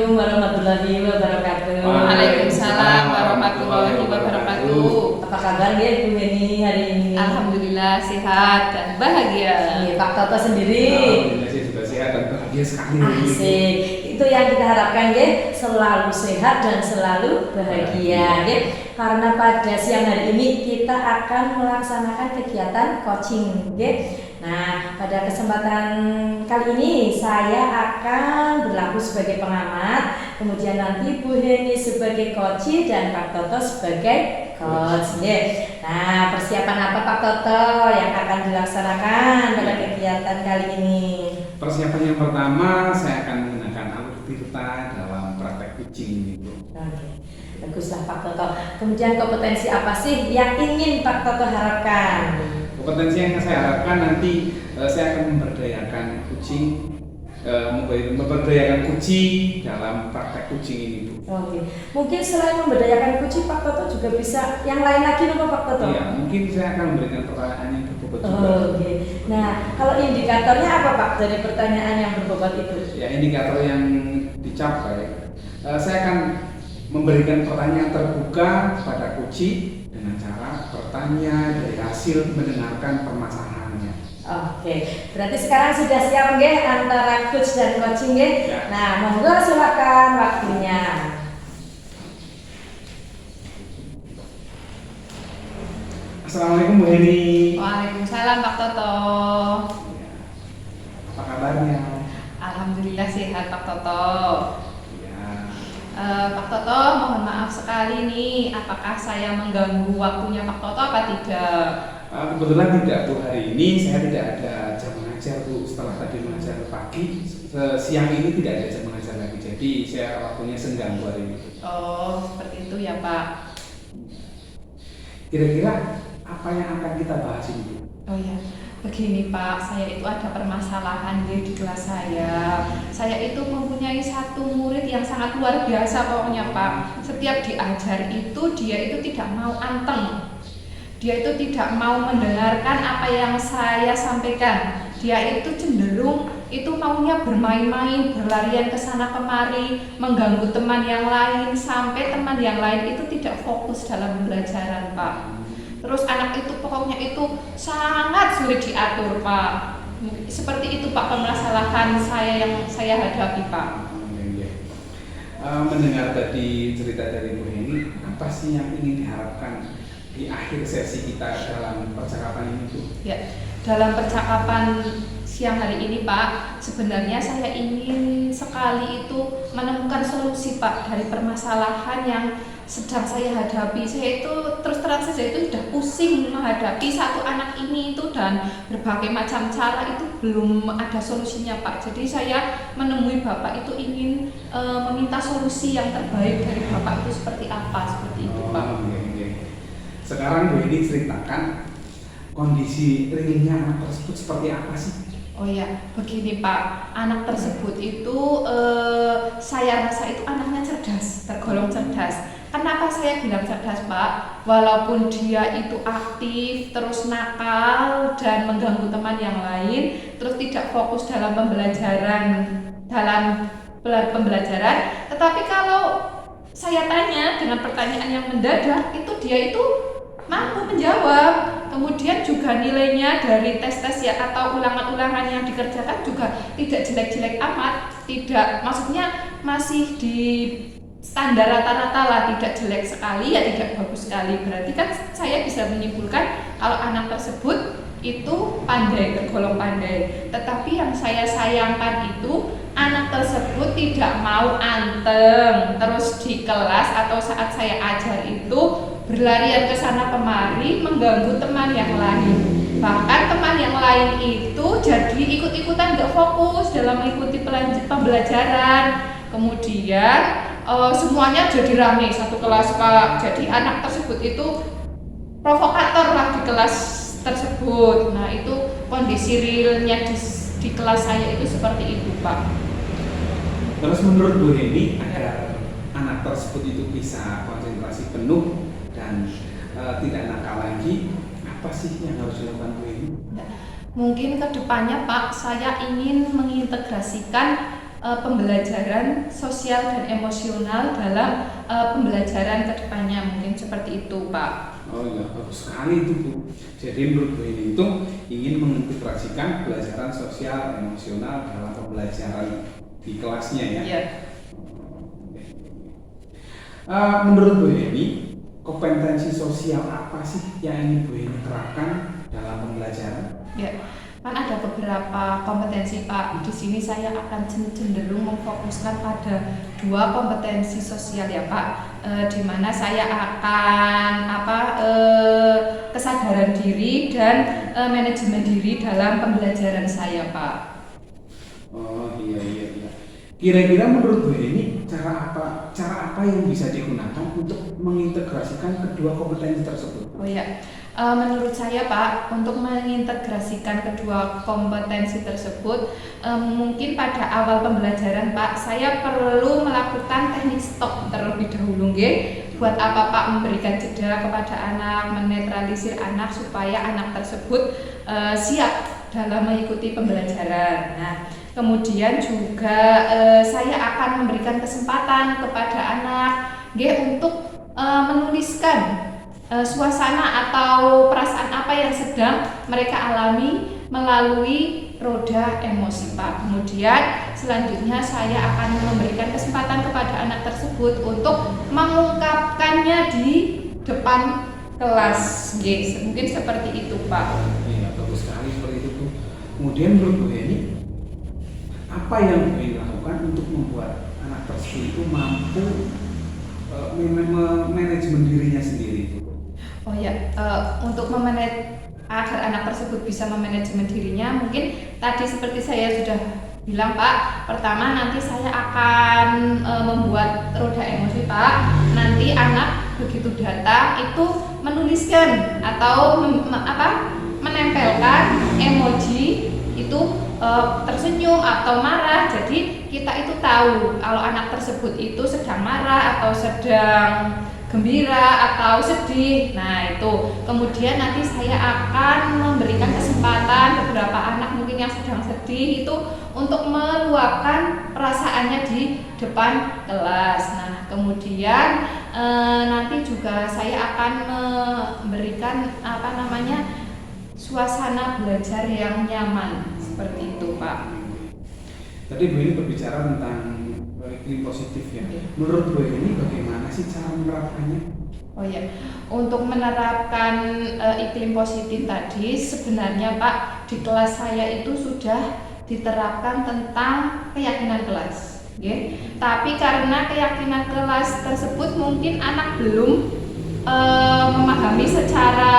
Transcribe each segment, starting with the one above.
Assalamualaikum warahmatullahi wabarakatuh. Waalaikumsalam warahmatullahi wabarakatuh. Apa kabar ya Ibu Heni hari ini? Alhamdulillah sehat dan bahagia. Pak Toto sendiri. Alhamdulillah saya juga sehat dan bahagia sekali. Asik. Itu yang kita harapkan ya, selalu sehat dan selalu bahagia ya. Karena pada siang hari ini kita akan melaksanakan kegiatan coaching ya. Nah, pada kesempatan kali ini saya akan berlaku sebagai pengamat, kemudian nanti Bu Heni sebagai coach dan Pak Toto sebagai coach ya. Nah, persiapan apa Pak Toto yang akan dilaksanakan pada kegiatan kali ini? Persiapan yang pertama saya akan menggunakan alur tirta dalam praktek coaching ini, Bu. Oke, baguslah Pak Toto. Kemudian kompetensi apa sih yang ingin Pak Toto harapkan? Kompetensi yang saya harapkan nanti saya akan memberdayakan kucing, memberdayakan kucing dalam praktek kucing ini, Bu. Oke, mungkin selain memberdayakan kucing, Pak Toto juga bisa yang lain lagi apa Pak Toto? Iya, mungkin saya akan memberikan pertanyaan yang berbobot juga. Oke. Nah, kalau indikatornya apa Pak dari pertanyaan yang berbobot itu? Ya, indikator yang dicapai, saya akan memberikan pertanyaan terbuka pada kucing dengan cara bertanya dari hasil mendengarkan permasalahannya. Oke, berarti sekarang sudah siap nggih antara coach dan coaching nggih? Ya. Nah, monggo silakan waktunya. Assalamualaikum Bu Heni. Waalaikumsalam Pak Toto. Ya. Apa kabarnya? Alhamdulillah sehat Pak Toto. Ya. Pak Toto, mohon maaf sekali nih, apakah saya mengganggu waktunya Pak Toto apa tidak? Kebetulan tidak Bu, hari ini saya tidak ada jam mengajar Bu. Setelah tadi mengajar pagi, siang ini tidak ada jam mengajar lagi. Jadi saya waktunya senggang Bu hari ini. Oh, seperti itu ya Pak. Kira-kira apa yang akan kita bahas ini Bu? Oh ya, begini Pak, saya itu ada permasalahan di kelas saya. Saya itu mempunyai satu murid yang sangat luar biasa pokoknya Pak. Setiap diajar itu dia itu tidak mau anteng. Dia itu tidak mau mendengarkan apa yang saya sampaikan. Dia itu cenderung itu maunya bermain-main, berlarian ke sana kemari, mengganggu teman yang lain sampai teman yang lain itu tidak fokus dalam pembelajaran Pak. Terus anak itu pokoknya itu sangat sulit diatur Pak. Seperti itu Pak permasalahan saya yang saya hadapi Pak. Mendengar tadi cerita dari Bu Heni, apa sih yang ingin diharapkan di akhir sesi kita dalam percakapan ini Bu? Ya, dalam percakapan siang hari ini Pak, sebenarnya saya ingin sekali itu menemukan solusi Pak dari permasalahan yang sedang saya hadapi. Saya itu terus terang saja itu sudah pusing menghadapi satu anak ini itu dan berbagai macam cara itu belum ada solusinya Pak. Jadi saya menemui Bapak itu ingin meminta solusi yang terbaik dari Bapak itu seperti apa, seperti itu Pak. Sekarang Bu ini ceritakan kondisi realnya anak tersebut seperti apa sih? Oh ya, begini Pak, anak tersebut itu saya rasa itu anaknya cerdas, tergolong cerdas. Kenapa saya bilang cerdas Pak? Walaupun dia itu aktif, terus nakal dan mengganggu teman yang lain, terus tidak fokus dalam pembelajaran, tetapi kalau saya tanya dengan pertanyaan yang mendadak, itu dia itu mampu menjawab. Kemudian juga nilainya dari tes-tes ya atau ulangan-ulangan yang dikerjakan juga tidak jelek-jelek amat, tidak, maksudnya masih di standar rata-rata lah, tidak jelek sekali ya tidak bagus sekali. Berarti kan saya bisa menyimpulkan kalau anak tersebut itu pandai, tergolong pandai. Tetapi yang saya sayangkan itu anak tersebut tidak mau anteng, terus di kelas atau saat saya ajar itu berlarian ke sana kemari mengganggu teman yang lain. Bahkan teman yang lain itu jadi ikut-ikutan gak fokus dalam mengikuti pembelajaran. Kemudian semuanya jadi rame satu kelas Pak. Jadi anak tersebut itu provokator lah di kelas tersebut. Nah itu kondisi realnya di kelas saya itu seperti itu Pak. Terus menurut Bu Heni, agar anak tersebut itu bisa konsentrasi penuh dan tidak nakal lagi, apa sih yang harus dilakukan Bu Heni? Mungkin kedepannya Pak, saya ingin mengintegrasikan pembelajaran sosial dan emosional dalam pembelajaran kedepannya, mungkin seperti itu Pak. Oh iya, bagus sekali itu Bu. Jadi menurut Bu ini itu ingin mengintegrasikan pelajaran sosial emosional dalam pembelajaran di kelasnya ya. Iya. Menurut Bu ini kompetensi sosial apa sih yang ingin Bu ini terapkan dalam pembelajaran? Ya, kan ada beberapa kompetensi Pak. Di sini saya akan cenderung memfokuskan pada 2 kompetensi sosial ya Pak. Di mana saya akan kesadaran diri dan manajemen diri dalam pembelajaran saya Pak. Oh iya. Kira-kira menurut Bu ini cara apa yang bisa digunakan untuk mengintegrasikan kedua kompetensi tersebut? Oh ya, menurut saya Pak, untuk mengintegrasikan kedua kompetensi tersebut, mungkin pada awal pembelajaran Pak, saya perlu melakukan teknik stop terlebih dahulu, nggih. Buat apa Pak memberikan jeda kepada anak, menetralisir anak supaya anak tersebut siap dalam mengikuti pembelajaran. Nah, kemudian juga saya akan memberikan kesempatan kepada anak, nggih, untuk menuliskan suasana atau perasaan apa yang sedang mereka alami melalui roda emosi Pak. Kemudian selanjutnya saya akan memberikan kesempatan kepada anak tersebut untuk mengungkapkannya di depan kelas. Mungkin seperti itu Pak. Iya, bagus sekali seperti itu Bu. Kemudian menurut Bu ini apa yang Bu ini lakukan untuk membuat anak tersebut itu mampu manajemen dirinya sendiri itu? Oh ya, untuk agar anak tersebut bisa memanajemen dirinya, mungkin tadi seperti saya sudah bilang Pak, pertama nanti saya akan membuat roda emosi Pak. Nanti anak begitu datang itu menuliskan atau menempelkan emoji itu tersenyum atau marah. Jadi kita itu tahu kalau anak tersebut itu sedang marah atau sedang gembira atau sedih. Nah itu kemudian nanti saya akan memberikan kesempatan beberapa anak mungkin yang sedang sedih itu untuk meluapkan perasaannya di depan kelas. Nah kemudian nanti juga saya akan memberikan suasana belajar yang nyaman seperti itu Pak. Tadi Bu ini berbicara tentang iklim positif ya. Menurut Bu ini bagaimana sih cara menerapkannya? Oh ya, untuk menerapkan iklim positif tadi sebenarnya Pak di kelas saya itu sudah diterapkan tentang keyakinan kelas. Tapi karena keyakinan kelas tersebut mungkin anak belum memahami secara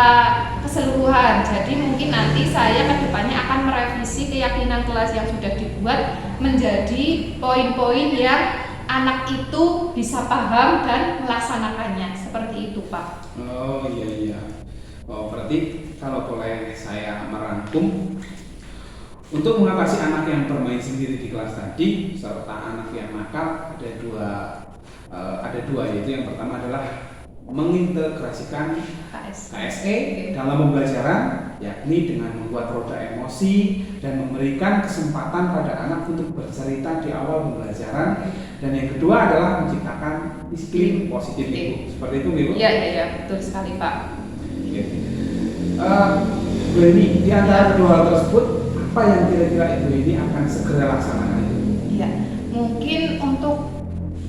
keseluruhan. Jadi mungkin nanti saya kedepannya akan merevisi keyakinan kelas yang sudah dibuat menjadi poin-poin yang anak itu bisa paham dan melaksanakannya. Seperti itu Pak. Oh iya. Oh berarti kalau boleh saya merangkum, untuk mengatasi anak yang bermain sendiri di kelas tadi serta anak yang nakal ada dua, yaitu yang pertama adalah mengintegrasikan KSE dalam pembelajaran, yakni dengan membuat roda emosi dan memberikan kesempatan pada anak untuk bercerita di awal pembelajaran, dan yang kedua adalah menciptakan iklim positif itu. Seperti itu Bu? Iya, betul sekali Pak. Bu ini di antara kedua hal tersebut, apa yang kira-kira Ibu ini akan segera laksanakan itu? Iya, mungkin untuk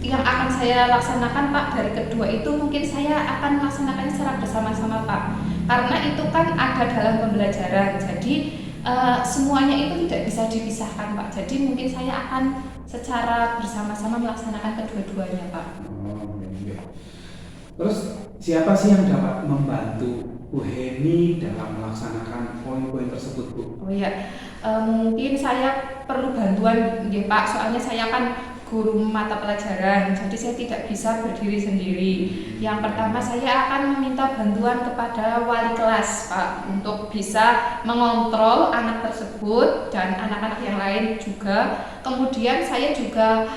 yang akan saya laksanakan Pak dari kedua itu mungkin saya akan melaksanakannya secara bersama-sama Pak, karena itu kan ada dalam pembelajaran, jadi semuanya itu tidak bisa dipisahkan Pak. Jadi mungkin saya akan secara bersama-sama melaksanakan kedua-duanya Pak. Oh, iya. Terus siapa sih yang dapat membantu Bu Heni dalam melaksanakan poin-poin tersebut Bu? Oh iya, mungkin saya perlu bantuan Pak, soalnya saya kan guru mata pelajaran, jadi saya tidak bisa berdiri sendiri. Yang pertama saya akan meminta bantuan kepada wali kelas Pak, untuk bisa mengontrol anak tersebut dan anak-anak yang lain juga. Kemudian saya juga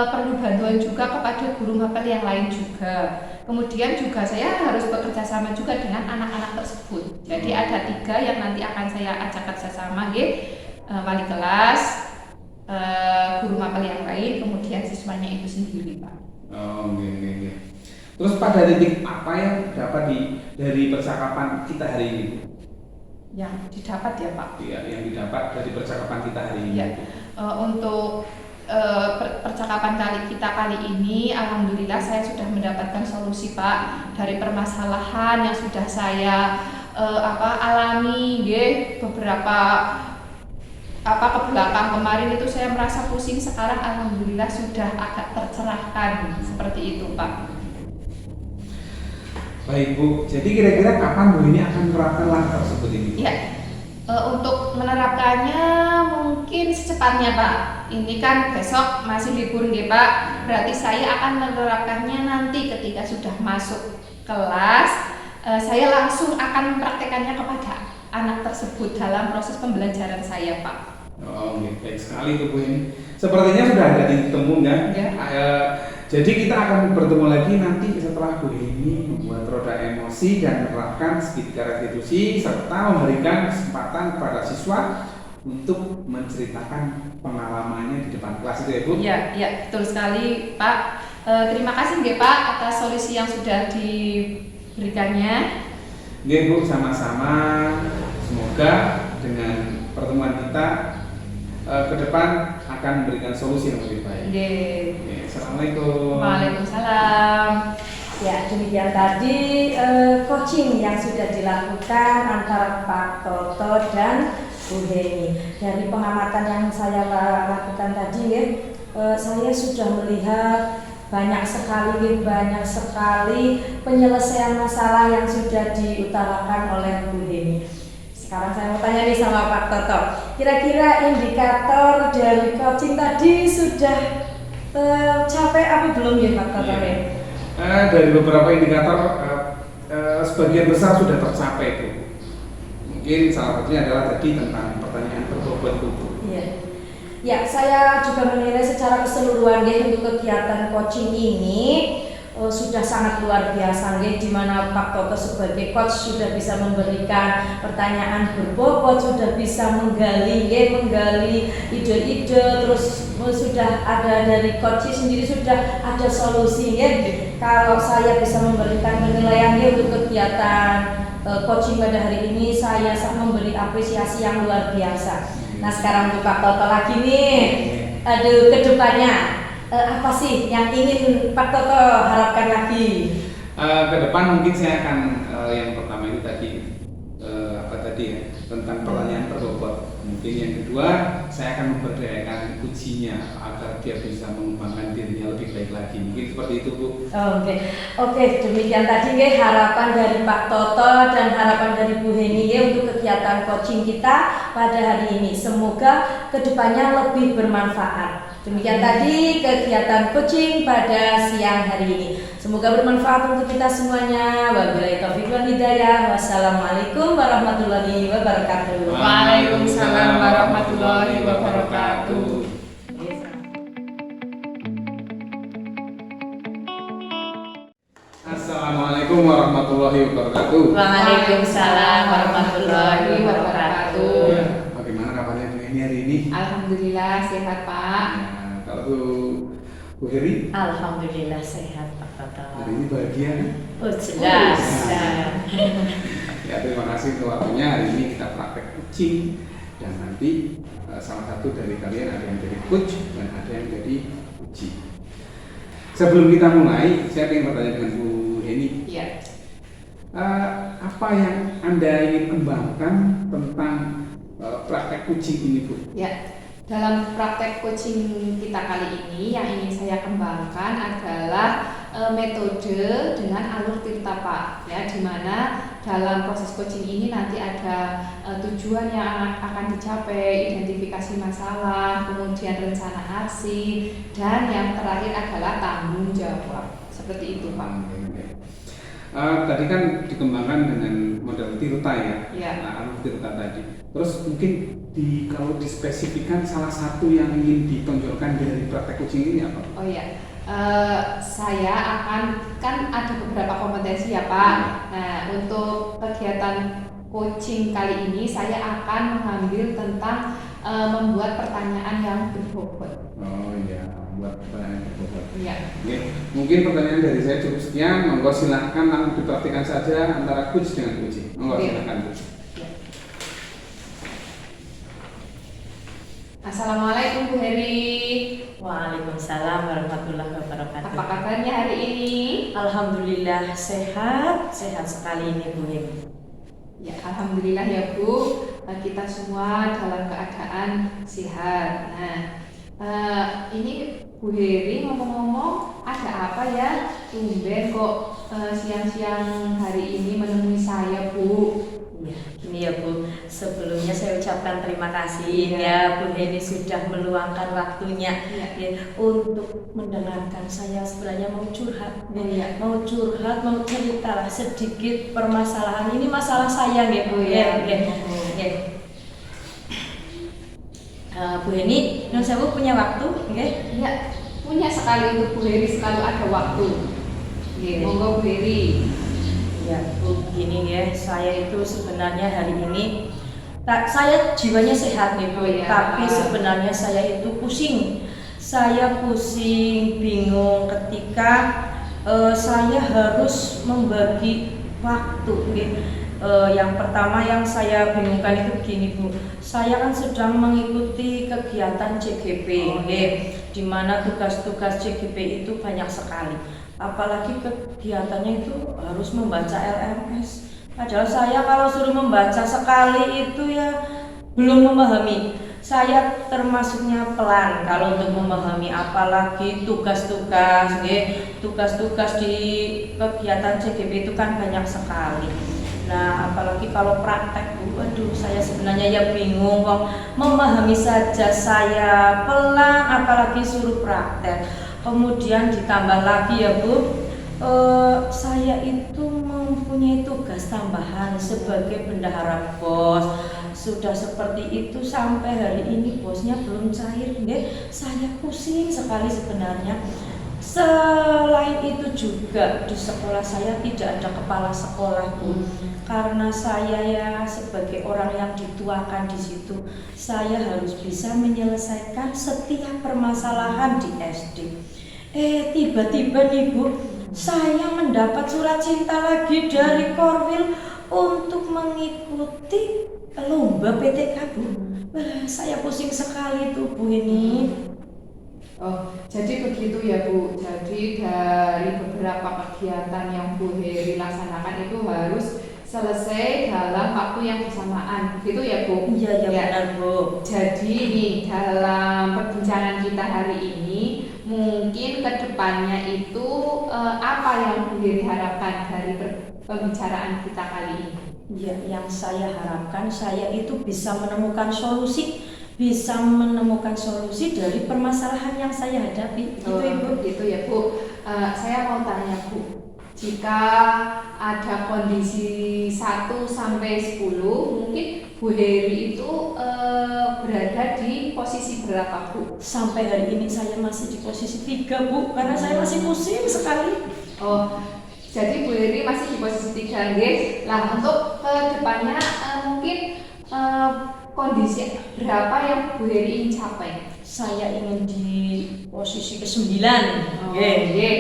perlu bantuan juga kepada guru mapel yang lain juga. Kemudian juga saya harus bekerja sama juga dengan anak-anak tersebut. Jadi ada 3 yang nanti akan saya ajak kerjasama, wali kelas, guru mapel yang lain, kemudian siswanya itu sendiri, Pak. Oh, oke. Terus pada titik apa yang dapat dari percakapan kita hari ini, Bu? Yang didapat ya, Pak. Iya, yang didapat dari percakapan kita hari ini. Ya, untuk percakapan kita kali ini, alhamdulillah saya sudah mendapatkan solusi, Pak, dari permasalahan yang sudah saya alami, beberapa ke belakang kemarin itu saya merasa pusing. Sekarang alhamdulillah sudah agak tercerahkan, seperti itu, Pak. Baik, Bu, jadi kira-kira kapan Bu ini akan menerapkan langkah tersebut ini? Ya, untuk menerapkannya mungkin secepatnya, Pak. Ini kan besok masih libur nggih, Pak. Berarti saya akan menerapkannya nanti ketika sudah masuk kelas. Saya langsung akan mempraktekannya kepada anak tersebut dalam proses pembelajaran saya, Pak. Oh, baik sekali itu Bu ini. Sepertinya sudah ada titik temu kan? Ya. Jadi kita akan bertemu lagi nanti setelah Bu ini membuat roda emosi dan menerapkan segitiga restitusi serta memberikan kesempatan kepada siswa untuk menceritakan pengalamannya di depan kelas itu ya Bu? Iya, betul sekali, Pak. Terima kasih nggih, Pak, atas solusi yang sudah diberikannya. Nggih Bu, sama-sama. Semoga dengan pertemuan kita ke depan akan memberikan solusi yang lebih baik. Nggih. Assalamualaikum. Waalaikumsalam. Ya, demikian tadi coaching yang sudah dilakukan antara Pak Toto dan Bu Heni. Dari pengamatan yang saya lakukan tadi ya, saya sudah melihat banyak sekali penyelesaian masalah yang sudah diutarakan oleh Bu Heni. Sekarang saya mau tanya nih sama Pak Toto, kira-kira indikator dari coaching tadi sudah tercapai apa belum ya Pak Toto? Dari beberapa indikator sebagian besar sudah tercapai Bu. Mungkin salah satunya adalah tadi tentang pertanyaan berbobot Bu. Iya. Ya, saya juga menilai secara keseluruhan ya untuk kegiatan coaching ini sudah sangat luar biasa nggih, di mana Pak Toto sebagai coach sudah bisa memberikan pertanyaan berbobot, sudah bisa menggali ide-ide, terus sudah ada dari coach sendiri sudah ada solusi ya. Kalau saya bisa memberikan penilaian ya untuk kegiatan coaching pada hari ini, saya memberi apresiasi yang luar biasa. Nah, sekarang untuk Pak Toto lagi nih, kedepannya apa sih yang ingin Pak Toto harapkan lagi? Ke depan mungkin saya akan yang pertama itu tadi tentang pertanyaan berbobot. Mungkin yang kedua saya akan memberdayakan ujinya agar dia bisa mengembangkan dirinya lebih baik lagi. Mungkin seperti itu Bu. Oke, demikian tadi harapan dari Pak Toto dan harapan dari Bu Heni untuk kegiatan coaching kita pada hari ini. Semoga kedepannya lebih bermanfaat. Demikian tadi kegiatan coaching pada siang hari ini. Semoga bermanfaat untuk kita semuanya. Wabillahi taufiq wal hidayah. Wassalamualaikum warahmatullahi wabarakatuh. Waalaikumsalam warahmatullahi wabarakatuh. Assalamualaikum warahmatullahi wabarakatuh. Waalaikumsalam warahmatullahi wabarakatuh. Bagaimana kabarnya Bu Heni hari ini? Alhamdulillah sehat, Pak. Kalau Bu Heri? Alhamdulillah sehat Pak Toto. Hari ini bahagia kan? Oh jelas. Ya, terima kasih untuk waktunya. Hari ini kita praktek coaching dan nanti salah satu dari kalian ada yang jadi coach dan ada yang jadi uji. Sebelum kita mulai, saya ingin bertanya dengan Bu Heni. Iya. Apa yang Anda ingin kembangkan tentang praktek coaching ini, Bu? Ya. Dalam praktek coaching kita kali ini yang ingin saya kembangkan adalah metode dengan alur tirta, Pak. Ya, di mana dalam proses coaching ini nanti ada tujuan yang akan dicapai, identifikasi masalah, kemudian rencana aksi, dan yang terakhir adalah tanggung jawab. Seperti itu, Pak. Tadi kan dikembangkan dengan model tirta ya, Ya. alur tirta tadi. Terus mungkin kalau dispesifikkan salah satu yang ingin ditonjolkan dari praktek coaching ini apa? Oh iya, saya kan ada beberapa kompetensi ya Pak. Nah, untuk kegiatan coaching kali ini saya akan mengambil tentang membuat pertanyaan yang berbobot. Oh iya, buat pertanyaan yang berbobot. Iya. Oke, mungkin pertanyaan dari saya cukup sekian. Monggo silahkan langsung dipraktikkan saja antara coach dengan coach. Monggo Oke. silahkan coach. Ya. Assalamualaikum Bu Heri. Waalaikumsalam warahmatullahi wabarakatuh. Apa kabarnya hari ini? Alhamdulillah sehat sekali ini Bu Heni. Ya, alhamdulillah ya Bu, kita semua dalam keadaan sehat. Nah, ini Bu Heri ngomong-ngomong, ada apa ya? Tumben kok siang-siang hari ini menemui saya Bu. Ya, gini ya Bu, sebelumnya saya ucapkan terima kasih ya Bu Heni sudah meluangkan waktunya ya, untuk mendengarkan saya. Sebenarnya mau curhat, mau cerita lah sedikit permasalahan ini, masalah saya ya Bu ya. Bu Heni, non sewu punya waktu, Ya, punya sekali untuk Bu Heri, selalu ada waktu. Monggo Bu Heri. Ya Bu, begini ya, saya itu sebenarnya hari ini saya jiwanya sehat nih Bu, tapi sebenarnya saya itu pusing. Saya pusing, bingung ketika saya harus membagi waktu. Yang pertama yang saya bingungkan itu begini Bu, saya kan sedang mengikuti kegiatan CGP, di mana tugas-tugas CGP itu banyak sekali. Apalagi kegiatannya itu harus membaca LMS. Padahal saya kalau suruh membaca sekali itu ya belum memahami. Saya termasuknya pelan kalau untuk memahami, apalagi tugas-tugas di kegiatan CGP itu kan banyak sekali. Nah, apalagi kalau praktek Bu, aduh saya sebenarnya ya bingung kok, memahami saja saya pelan, apalagi suruh praktek. Kemudian ditambah lagi ya Bu, saya itu mempunyai tugas tambahan sebagai bendahara BOS. Sudah seperti itu sampai hari ini bosnya belum cair, saya pusing sekali sebenarnya. Selain itu juga di sekolah saya tidak ada kepala sekolah Bu, karena saya ya sebagai orang yang dituakan di situ, saya harus bisa menyelesaikan setiap permasalahan di SD. Tiba-tiba nih Bu, saya mendapat surat cinta lagi dari Korwil untuk mengikuti lomba PTK Bu. Saya pusing sekali tuh Bu ini. Oh, jadi begitu ya Bu. Jadi dari beberapa kegiatan yang Bu Heri laksanakan itu harus selesai dalam waktu yang bersamaan, gitu ya Bu? Iya benar Bu. Jadi nih dalam perbincangan kita hari ini, mungkin kedepannya itu apa yang Bu Heri harapkan dari pembicaraan kita kali ini? Ya, yang saya harapkan saya itu bisa menemukan solusi dari permasalahan yang saya hadapi. Gitu Ibu. Gitu ya Bu. Saya mau tanya Bu, jika ada kondisi 1 sampai 10, mungkin Bu Heri itu berada di posisi berapa Bu? Sampai hari ini saya masih di posisi 3 Bu, karena saya masih pusing sekali. Oh, jadi Bu Heri masih di posisi 3 guys. Nah, untuk kedepannya mungkin kondisi berapa yang Bu Heri ingin capai? Saya ingin di posisi ke-9.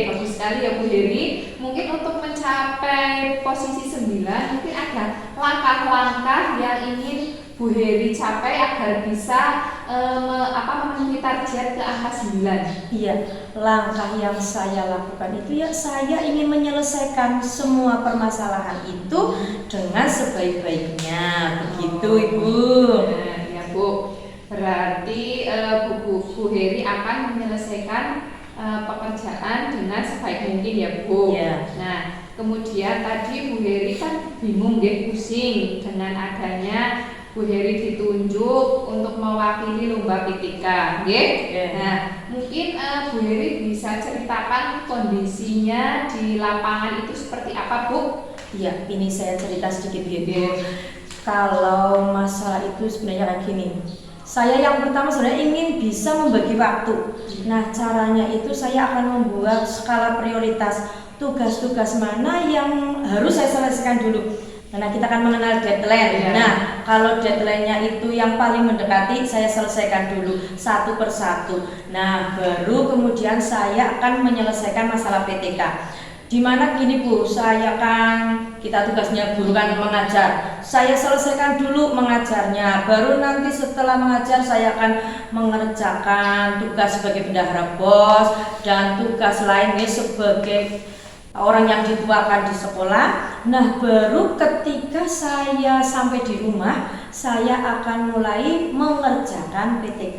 Bagus sekali ya Bu Heri. Mungkin untuk mencapai posisi 9, mungkin ada langkah-langkah yang ingin Bu Heri capai agar bisa memenuhi target ke angka 9. Iya, langkah yang saya lakukan itu ya saya ingin menyelesaikan semua permasalahan itu dengan sebaik-baiknya. Begitu Ibu. Nah, ya Bu. Berarti Bu Heri akan menyelesaikan pekerjaan dengan sebaik mungkin ya Bu. Ya. Nah, kemudian tadi Bu Heri kan bingung pusing dengan adanya Bu Heri ditunjuk untuk mewakili lomba PTK, Nah, mungkin Bu Heri bisa ceritakan kondisinya di lapangan itu seperti apa Bu? Ya, ini saya cerita sedikit Bu. Kalau masalah itu sebenarnya kayak gini. Saya yang pertama sebenarnya ingin bisa membagi waktu. Nah, caranya itu saya akan membuat skala prioritas. Tugas-tugas mana yang harus saya selesaikan dulu. Karena kita akan mengenal deadline. Nah, kalau deadline-nya itu yang paling mendekati, saya selesaikan dulu satu persatu. Nah, baru kemudian saya akan menyelesaikan masalah PTK. Dimana gini Bu, saya kan, kita tugasnya guru kan mengajar, saya selesaikan dulu mengajarnya, baru nanti setelah mengajar saya akan mengerjakan tugas sebagai bendahara BOS dan tugas lainnya sebagai orang yang dituakan di sekolah. Nah, baru ketika saya sampai di rumah, saya akan mulai mengerjakan PTK.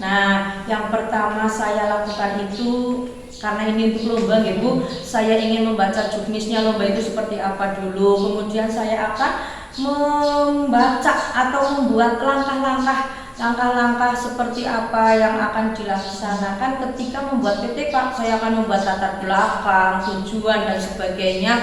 Nah, yang pertama saya lakukan itu, karena ini untuk lomba ya Bu, saya ingin membaca juknisnya lomba itu seperti apa dulu. Kemudian saya akan membaca atau membuat langkah-langkah seperti apa yang akan dilaksanakan ketika membuat PTK. Saya akan membuat latar belakang, tujuan dan sebagainya.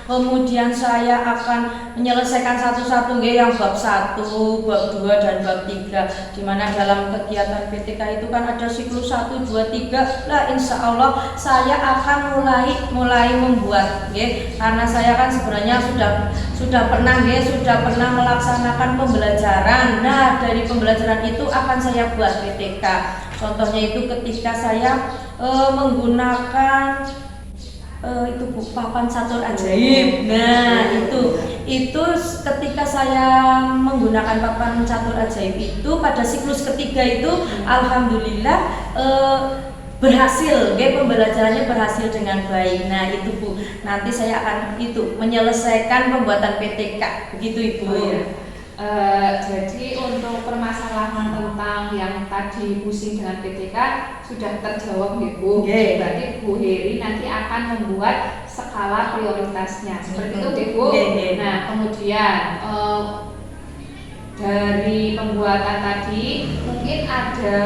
Kemudian saya akan menyelesaikan satu-satu yang bab 1, bab 2 dan bab 3. Dimana dalam kegiatan PTK itu kan ada siklus 1, 2, 3. Nah, insya Allah saya akan mulai membuat karena saya kan sebenarnya sudah pernah melaksanakan pembelajaran. Nah, dari pembelajaran itu akan saya buat PTK. Contohnya itu ketika saya menggunakan itu Bu, papan catur ajaib. Nah, itu ketika saya menggunakan papan catur ajaib itu pada siklus ketiga itu alhamdulillah berhasil, pembelajarannya berhasil dengan baik. Nah, itu Bu, nanti saya akan menyelesaikan pembuatan PTK, begitu Ibu. Oh, iya. Jadi untuk permasalahan tentang yang tadi pusing dengan PTK sudah terjawab ya Bu. Berarti Bu Heri nanti akan membuat skala prioritasnya seperti itu ya Bu. Nah, kemudian dari pembuatan tadi mungkin ada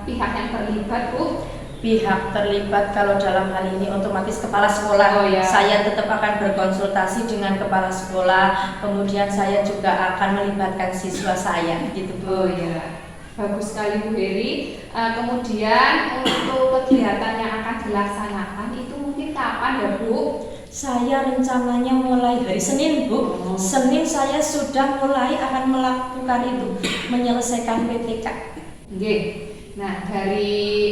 pihak yang terlibat Bu. Pihak terlibat kalau dalam hal ini otomatis kepala sekolah. Saya tetap akan berkonsultasi dengan kepala sekolah, kemudian saya juga akan melibatkan siswa saya gitu Bu. Oh ya, bagus sekali Bu Heri. Kemudian untuk kegiatan yang akan dilaksanakan itu mungkin kapan ya Bu? Saya rencananya mulai hari Senin Bu. Senin saya sudah mulai akan melakukan itu, menyelesaikan PTK. Nah, dari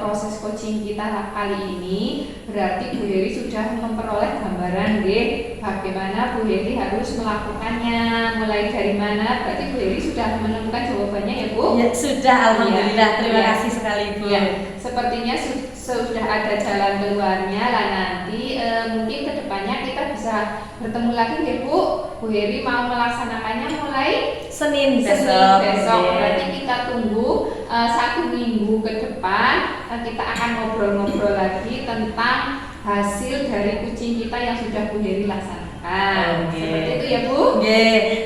proses coaching kita kali ini berarti Bu Heri sudah memperoleh gambaran bagaimana Bu Heri harus melakukannya, mulai dari mana. Berarti Bu Heri sudah menemukan jawabannya ya Bu? Ya, sudah, alhamdulillah. Terima kasih sekali Bu. Ya, sepertinya sudah ada jalan keluarnya lah. Nanti mungkin kedepannya kita bisa bertemu lagi ya Bu. Bu Heri mau melaksanakannya mulai Senin besok. Berarti kita tunggu 1 minggu ke depan. Kita akan ngobrol-ngobrol lagi tentang hasil dari coaching kita yang sudah Bu Heri laksanakan. Seperti itu ya Bu.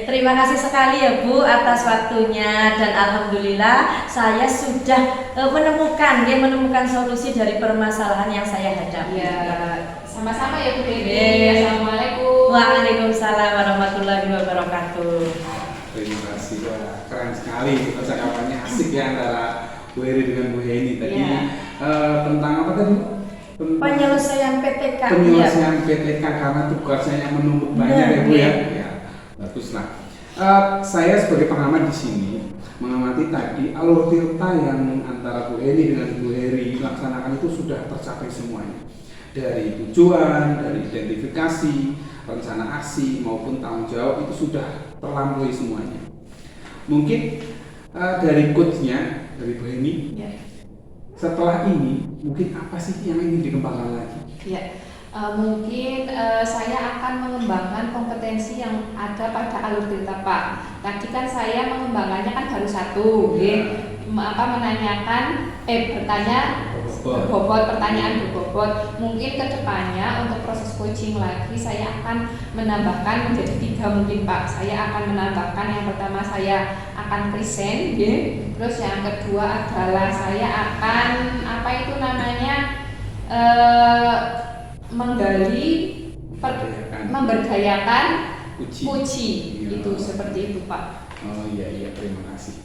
Terima kasih sekali ya Bu atas waktunya, dan alhamdulillah saya sudah menemukan solusi dari permasalahan yang saya hadapi. Ya, sama-sama ya Bu Heri. Assalamualaikum. Waalaikumsalam warahmatullahi wabarakatuh. Terima kasih, keren sekali percakapannya, asik ya antara Bu Heri dengan Bu Heni tadi. Tentang apa tadi? Penyelesaian PTK. Penyelesaian PTK karena tugasnya yang menumpuk banyak ya Bu ya. Bagus lah. Saya sebagai pengamat di sini mengamati tadi alur tirta yang antara Bu Heni dengan Bu Heri laksanakan itu sudah tercapai semuanya. Dari tujuan, dari identifikasi, rencana aksi maupun tanggung jawab itu sudah terlampaui semuanya. Mungkin dari coachnya, dari Bu Heni, setelah ini mungkin apa sih yang ingin dikembangkan lagi? Mungkin saya akan mengembangkan kompetensi yang ada pada alur tirta Pak. Tadi kan saya mengembangkannya kan baru satu, bertanya berbobot, pertanyaan berbobot. Mungkin kedepannya untuk proses coaching lagi saya akan menambahkan menjadi 3 mungkin Pak. Saya akan menambahkan yang pertama saya akan present, terus yang kedua adalah saya akan memberdayakan puji. Itu seperti itu Pak. Oh iya, terima kasih.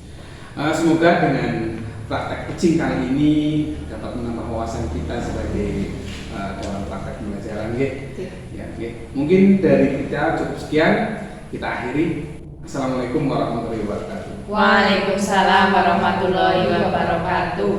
Semoga dengan praktek coaching kali ini dapat menambah wawasan kita sebagai dalam praktek pembelajaran. Mungkin dari kita cukup sekian, kita akhiri. Assalamualaikum warahmatullahi wabarakatuh. Waalaikumsalam warahmatullahi wabarakatuh.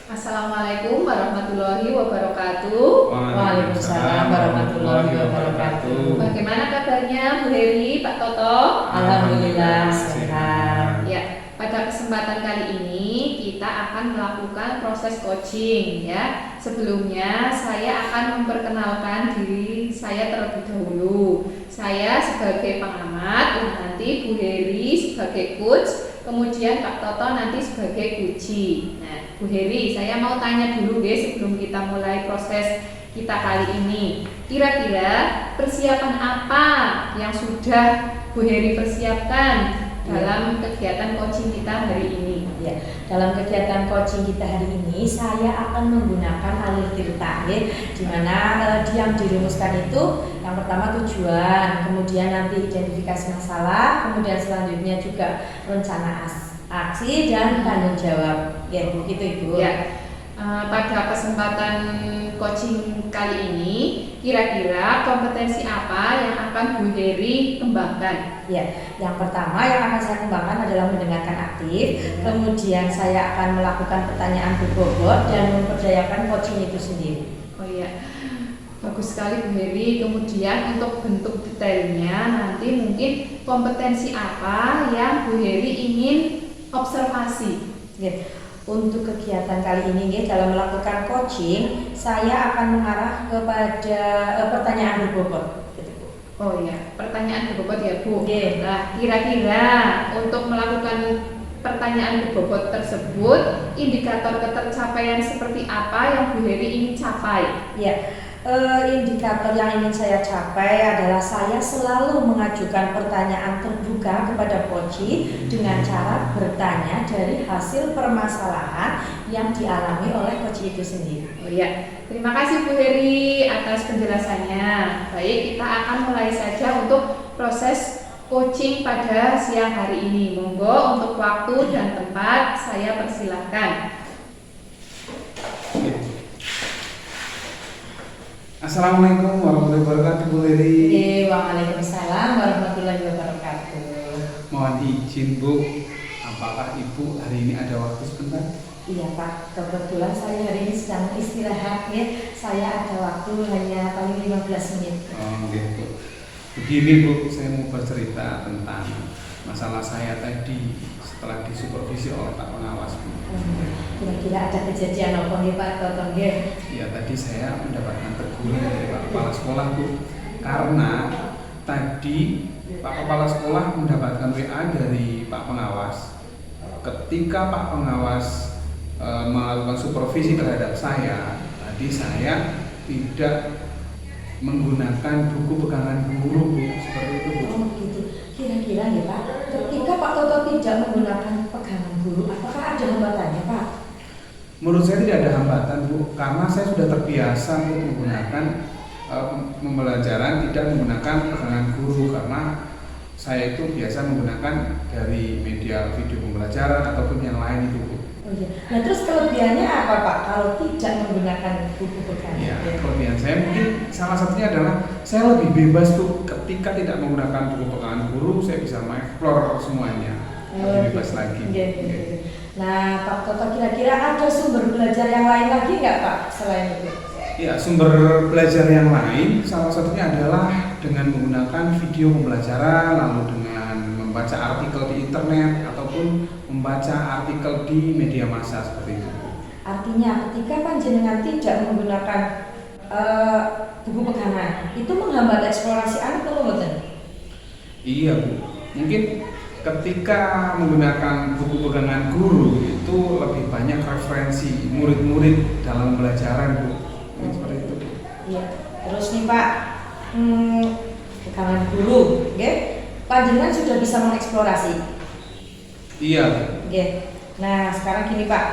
Assalamualaikum warahmatullahi wabarakatuh. Waalaikumsalam warahmatullahi wabarakatuh. Bagaimana kabarnya Bu Heri, Pak Toto? Alhamdulillah sehat. Ya, pada kesempatan kali ini kita akan melakukan proses coaching ya. Sebelumnya saya akan memperkenalkan diri saya terlebih dahulu. Saya sebagai pengamat, nanti Bu Heri sebagai coach, kemudian Pak Toto nanti sebagai coachee. Nah, Bu Heri, saya mau tanya dulu guys sebelum kita mulai proses kita kali ini. Kira-kira persiapan apa yang sudah Bu Heri persiapkan dalam kegiatan coaching kita hari ini? Ya, dalam kegiatan coaching kita hari ini saya akan menggunakan alur tirta, ya, di mana yang dirumuskan itu yang pertama tujuan, kemudian nanti identifikasi masalah, kemudian selanjutnya juga rencana aksi dan tanggung jawab. Ya, begitu Ibu. Ya. Pada kesempatan coaching kali ini, kira-kira kompetensi apa yang akan Bu Heri kembangkan? Ya, yang pertama yang akan saya kembangkan adalah mendengarkan aktif, kemudian saya akan melakukan pertanyaan berbobot dan memperdayakan coaching itu sendiri. Oh iya, bagus sekali Bu Heri. Kemudian untuk bentuk detailnya nanti mungkin kompetensi apa yang Bu Heri ingin observasi? Ya. Untuk kegiatan kali ini ya, dalam melakukan coaching, saya akan mengarah kepada pertanyaan berbobot. Oh iya, pertanyaan berbobot ya Bu. Oke. Nah, kira-kira untuk melakukan pertanyaan berbobot tersebut, indikator ketercapaian seperti apa yang Bu Heri ingin capai? Ya, indikator yang ingin saya capai adalah saya selalu mengajukan pertanyaan terbuka kepada coachee dengan cara bertanya dari hasil permasalahan yang dialami oleh coachee itu sendiri. Oh iya, terima kasih Bu Heri atas penjelasannya. Baik, kita akan mulai saja untuk proses coaching pada siang hari ini. Monggo untuk waktu dan tempat saya persilahkan. Assalamualaikum warahmatullahi wabarakatuh, Bu Heri. Waalaikumsalam warahmatullahi wabarakatuh. Mohon izin Bu, apakah Ibu hari ini ada waktu sebentar? Iya Pak, kebetulan saya hari ini sedang istirahat ya. Saya ada waktu hanya paling 15 menit. Oh gitu. Begini Bu, saya mau bercerita tentang masalah saya tadi setelah disupervisi oleh Pak Pengawas Bu. Kira-kira ada kejadian apa nih Pak Toto? Ya tadi saya mendapatkan teguran dari Pak Kepala Sekolah Bu, karena tadi Pak Kepala Sekolah mendapatkan WA dari Pak Pengawas. Ketika Pak Pengawas melakukan supervisi terhadap saya, tadi saya tidak menggunakan buku pegangan guru Bu, seperti itu Bu. Oh gitu. Kira-kira ya Pak, ketika Pak Toto tidak menggunakan pegangan guru, apakah ada hambatannya Pak? Menurut saya tidak ada hambatan Bu, karena saya sudah terbiasa untuk menggunakan pembelajaran tidak menggunakan pegangan guru, karena saya itu biasa menggunakan dari media video pembelajaran ataupun yang lain itu Bu. Oh iya. Nah terus kelebihannya apa Pak kalau tidak menggunakan buku pegangan? Ya, kelebihan saya mungkin salah satunya adalah saya lebih bebas tuh ketika tidak menggunakan buku pegangan guru, saya bisa mengeksplor semuanya lebih bebas lagi. Iya. Nah Pak Toto, kira-kira ada sumber belajar yang lain lagi nggak Pak selain itu? Ya, sumber belajar yang lain salah satunya adalah dengan menggunakan video pembelajaran, lalu dengan membaca artikel di internet ataupun membaca artikel di media massa seperti itu. Artinya ketika panjenengan tidak menggunakan buku pegangan, itu menghambat eksplorasi anak atau betul? Iya Bu, mungkin ketika menggunakan buku pegangan guru itu lebih banyak referensi murid-murid dalam pembelajaran Bu. Seperti itu. Iya. Terus nih Pak, pegangan guru, oke? Panjenengan sudah bisa mengeksplorasi. Iya. Oke. Nah sekarang gini Pak,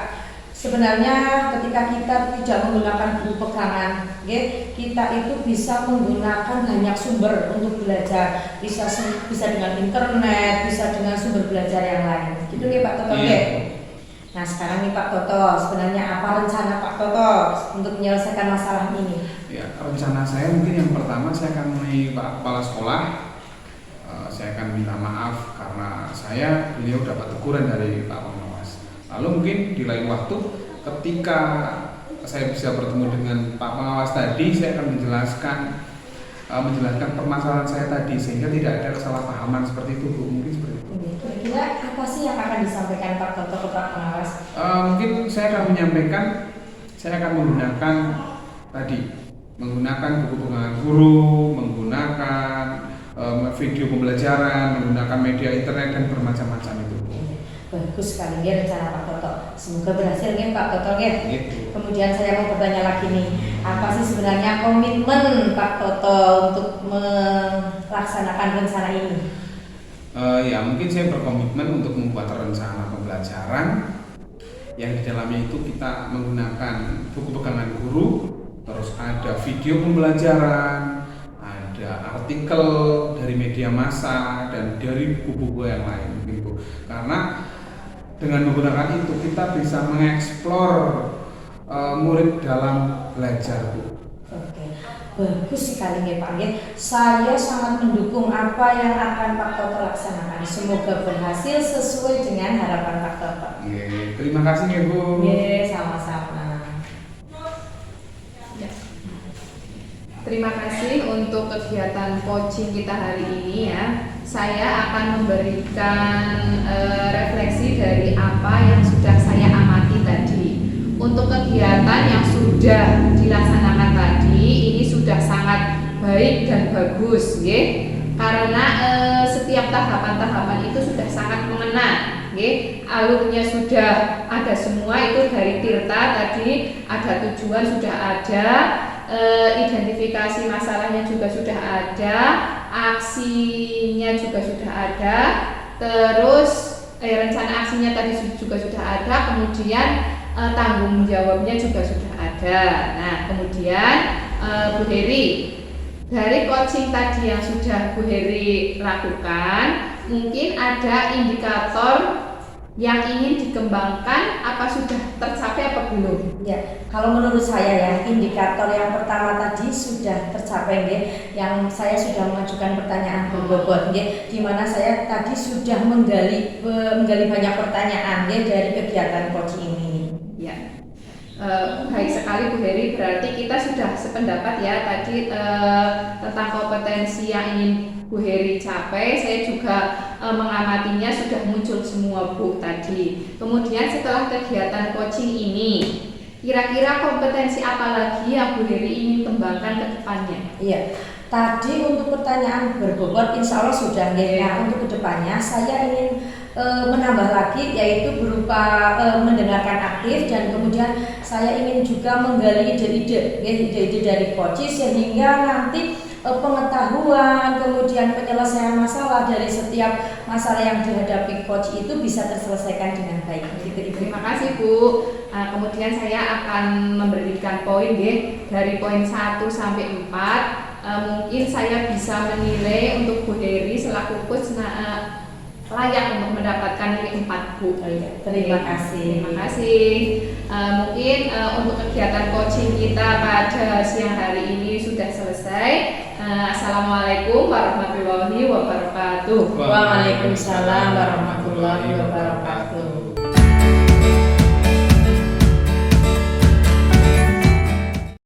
sebenarnya ketika kita tidak menggunakan buku pegangan, oke, kita itu bisa menggunakan banyak sumber untuk belajar. Bisa dengan internet, bisa dengan sumber belajar yang lain. Gitu nih Pak Toto, oke? Nah sekarang nih Pak Toto, sebenarnya apa rencana Pak Toto untuk menyelesaikan masalah ini? Ya, rencana saya mungkin yang pertama saya akan menemui Pak Kepala Sekolah. Saya akan minta maaf karena beliau dapat teguran dari Pak Pengawas. Lalu mungkin di lain waktu ketika saya bisa bertemu dengan Pak Pengawas tadi, saya akan menjelaskan permasalahan saya tadi sehingga tidak ada kesalahpahaman seperti itu, Bu. Mungkin seperti itu. Kira-kira apa sih yang akan disampaikan Pak Toto ke Pak Pengawas? Mungkin saya akan menyampaikan, saya akan menggunakan buku pengembangan guru, menggunakan video pembelajaran, menggunakan media internet dan bermacam-macam itu. Bagus sekali ya rencana Pak Toto. Semoga berhasil ya Pak Toto ya. Gitu. Kemudian saya mau bertanya lagi nih, apa sih sebenarnya komitmen Pak Toto untuk melaksanakan rencana ini? Ya mungkin saya berkomitmen untuk membuat rencana pembelajaran yang di dalamnya itu kita menggunakan buku pegangan guru, terus ada video pembelajaran, ada artikel dari media massa dan dari buku-buku yang lain gitu. Karena dengan menggunakan itu kita bisa mengeksplor murid dalam belajar, Bu. Oke, bagus sekali ya Pak ya. Saya sangat mendukung apa yang akan Pak Toto laksanakan. Semoga berhasil sesuai dengan harapan Pak Toto. Terima kasih ya Bu. Sama-sama. Terima kasih untuk kegiatan coaching kita hari ini ya. Saya akan memberikan refleksi dari apa yang sudah saya amati tadi. Untuk kegiatan yang sudah dilaksanakan tadi, ini sudah sangat baik dan bagus, ya. Karena setiap tahapan-tahapan itu sudah sangat mengena, ya. Alurnya sudah ada semua itu dari Tirta tadi, ada tujuan sudah ada. Identifikasi masalahnya juga sudah ada, aksinya juga sudah ada, terus rencana aksinya tadi juga sudah ada, kemudian tanggung jawabnya juga sudah ada. Nah, kemudian Bu Heri, dari coaching tadi yang sudah Bu Heri lakukan, mungkin ada indikator yang ingin dikembangkan, apa sudah tercapai apa belum? Ya, kalau menurut saya ya, indikator yang pertama tadi sudah tercapai ya. Yang saya sudah mengajukan pertanyaan berbobot ya, di mana saya tadi sudah menggali banyak pertanyaan ya dari kegiatan coaching ini. Ya. Baik sekali Bu Heri, berarti kita sudah sependapat ya tadi tentang kompetensi yang ingin Bu Heri capai. Saya juga mengamatinya sudah muncul semua Bu tadi. Kemudian setelah kegiatan coaching ini, kira-kira kompetensi apa lagi yang Bu Heri ingin kembangkan ke depannya? Iya, tadi untuk pertanyaan berbobot insya Allah sudah ya. Nah, untuk kedepannya saya ingin menambah lagi yaitu berupa mendengarkan aktif dan kemudian saya ingin juga menggali ide-ide dari coaches sehingga nanti pengetahuan kemudian penyelesaian masalah dari setiap masalah yang dihadapi coach itu bisa terselesaikan dengan baik. Terima kasih Bu. Kemudian saya akan memberikan poin ya, dari poin 1 sampai 4. Mungkin saya bisa menilai untuk Bu Heri selaku coach layak untuk mendapatkan nilai 4 Bu. Terima kasih. Terima kasih. Mungkin untuk kegiatan coaching kita pada siang hari ini sudah selesai. Assalamualaikum warahmatullahi wabarakatuh. Waalaikumsalam warahmatullahi wabarakatuh.